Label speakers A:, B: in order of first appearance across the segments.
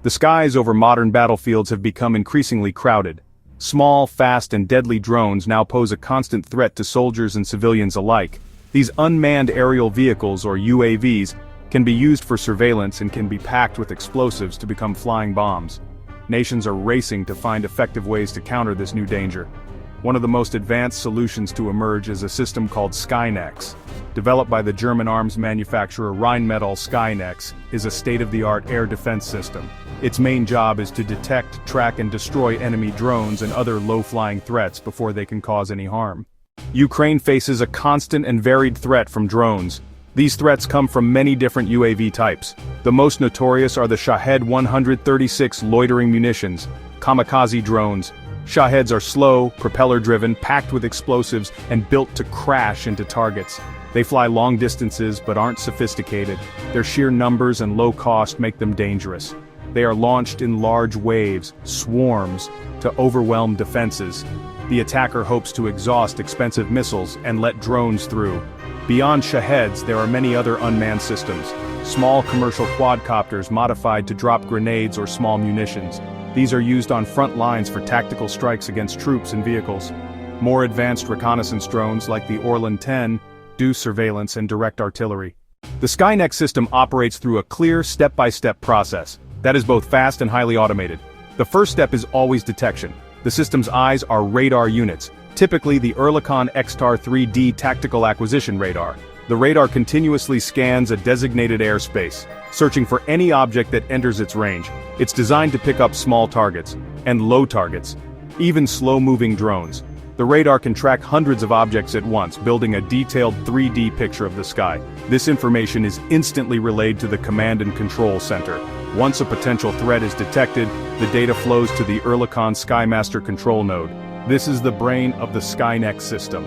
A: The skies over modern battlefields have become increasingly crowded. Small, fast and deadly drones now pose a constant threat to soldiers and civilians alike. These unmanned aerial vehicles, or UAVs, can be used for surveillance and can be packed with explosives to become flying bombs. Nations are racing to find effective ways to counter this new danger. One of the most advanced solutions to emerge is a system called Skynex. Developed by the German arms manufacturer Rheinmetall, Skynex is a state-of-the-art air defense system. Its main job is to detect, track and destroy enemy drones and other low-flying threats before they can cause any harm. Ukraine faces a constant and varied threat from drones. These threats come from many different UAV types. The most notorious are the Shahed 136 loitering munitions, kamikaze drones. Shaheds are slow, propeller-driven, packed with explosives, and built to crash into targets. They fly long distances but aren't sophisticated. Their sheer numbers and low cost make them dangerous. They are launched in large waves, swarms, to overwhelm defenses. The attacker hopes to exhaust expensive missiles and let drones through. Beyond Shaheds, there are many other unmanned systems. Small commercial quadcopters modified to drop grenades or small munitions. These are used on front lines for tactical strikes against troops and vehicles. More advanced reconnaissance drones like the Orlan 10 do surveillance and direct artillery. The Skynex system operates through a clear step-by-step process that is both fast and highly automated. The first step is always detection. The system's eyes are radar units, typically the Oerlikon XTAR 3D tactical acquisition radar. The radar continuously scans a designated airspace, searching for any object that enters its range. It's designed to pick up small targets, and low targets, even slow-moving drones. The radar can track hundreds of objects at once, building a detailed 3D picture of the sky. This information is instantly relayed to the command and control center. Once a potential threat is detected, the data flows to the Oerlikon Skymaster control node. This is the brain of the Skynex system.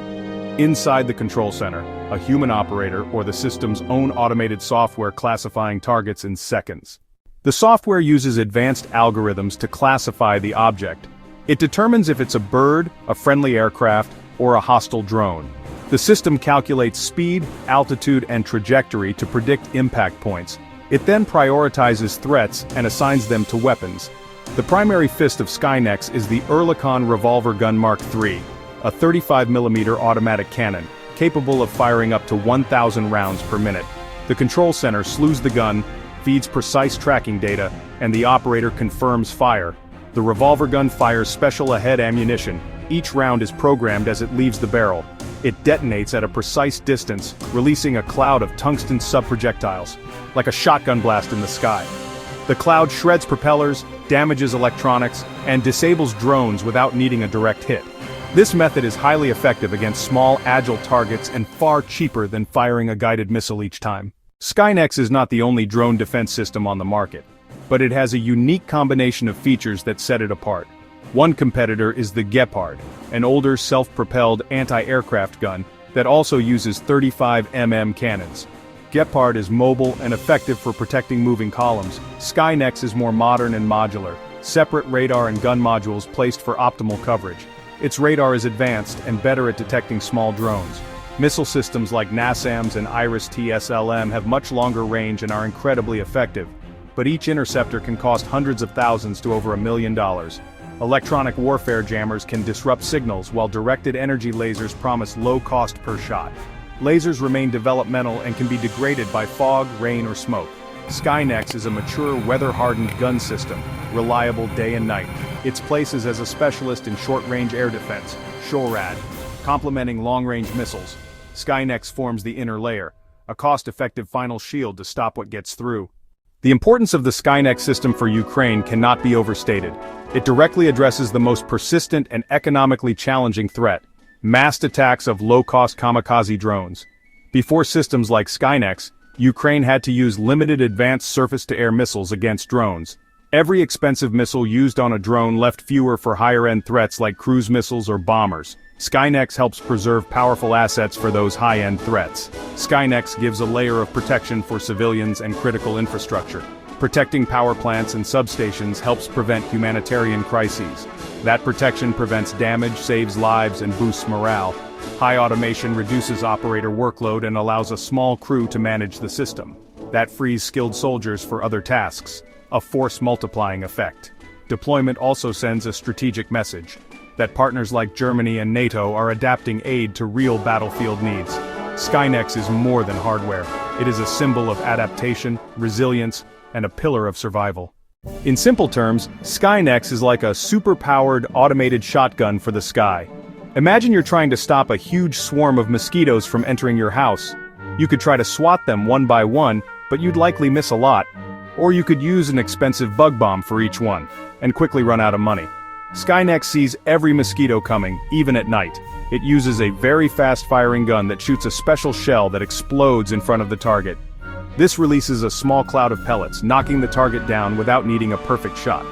A: Inside the control center, a human operator or the system's own automated software classifying targets in seconds. The software uses advanced algorithms to classify the object. It determines if it's a bird, a friendly aircraft, or a hostile drone. The system calculates speed, altitude, and trajectory to predict impact points. It then prioritizes threats and assigns them to weapons. The primary fist of Skynex is the Oerlikon Revolver Gun Mark III, a 35mm automatic cannon, capable of firing up to 1,000 rounds per minute. The control center slews the gun, feeds precise tracking data, and the operator confirms fire. The revolver gun fires special ahead ammunition. Each round is programmed as it leaves the barrel. It detonates at a precise distance, releasing a cloud of tungsten subprojectiles, like a shotgun blast in the sky. The cloud shreds propellers, damages electronics, and disables drones without needing a direct hit. This method is highly effective against small, agile targets and far cheaper than firing a guided missile each time. Skynex is not the only drone defense system on the market, but it has a unique combination of features that set it apart. One competitor is the Gepard, an older self-propelled anti-aircraft gun that also uses 35mm cannons. Gepard is mobile and effective for protecting moving columns. Skynex is more modern and modular, separate radar and gun modules placed for optimal coverage. Its radar is advanced and better at detecting small drones. Missile systems like NASAMS and IRIS-T SLM have much longer range and are incredibly effective, but each interceptor can cost hundreds of thousands to over $1 million. Electronic warfare jammers can disrupt signals, while directed energy lasers promise low cost per shot. Lasers remain developmental and can be degraded by fog, rain, or smoke. Skynex is a mature, weather-hardened gun system, reliable day and night. Its place is as a specialist in short-range air defense, SHORAD, complementing long-range missiles. Skynex forms the inner layer, a cost-effective final shield to stop what gets through. The importance of the Skynex system for Ukraine cannot be overstated. It directly addresses the most persistent and economically challenging threat: massed attacks of low-cost kamikaze drones. Before systems like Skynex, Ukraine had to use limited advanced surface-to-air missiles against drones. Every expensive missile used on a drone left fewer for higher-end threats like cruise missiles or bombers. Skynex helps preserve powerful assets for those high-end threats. Skynex gives a layer of protection for civilians and critical infrastructure. Protecting power plants and substations helps prevent humanitarian crises. That protection prevents damage, saves lives, and boosts morale. High automation reduces operator workload and allows a small crew to manage the system. That frees skilled soldiers for other tasks. a force-multiplying effect. Deployment also sends a strategic message that partners like Germany and NATO are adapting aid to real battlefield needs. Skynex is more than hardware. It is a symbol of adaptation, resilience, and a pillar of survival. In simple terms, Skynex is like a super-powered automated shotgun for the sky. Imagine you're trying to stop a huge swarm of mosquitoes from entering your house. You could try to swat them one by one, but you'd likely miss a lot. Or you could use an expensive bug bomb for each one, and quickly run out of money. Skynex sees every mosquito coming, even at night. It uses a very fast-firing gun that shoots a special shell that explodes in front of the target. This releases a small cloud of pellets, knocking the target down without needing a perfect shot.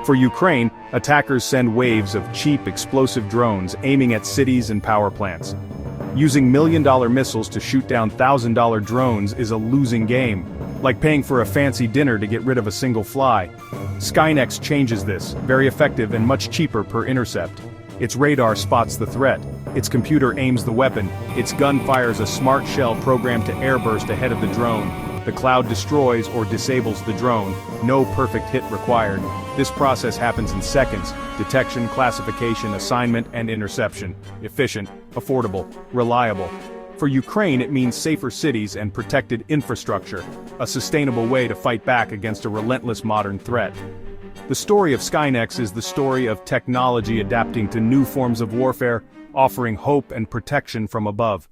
A: For Ukraine, attackers send waves of cheap, explosive drones aiming at cities and power plants. Using million-dollar missiles to shoot down $1,000 drones is a losing game, like paying for a fancy dinner to get rid of a single fly. Skynex changes this, very effective and much cheaper per intercept. Its radar spots the threat, its computer aims the weapon, its gun fires a smart shell programmed to airburst ahead of the drone. The cloud destroys or disables the drone, no perfect hit required. This process happens in seconds: detection, classification, assignment, and interception. Efficient, affordable, reliable. For Ukraine, it means safer cities and protected infrastructure, a sustainable way to fight back against a relentless modern threat. The story of Skynex is the story of technology adapting to new forms of warfare, offering hope and protection from above.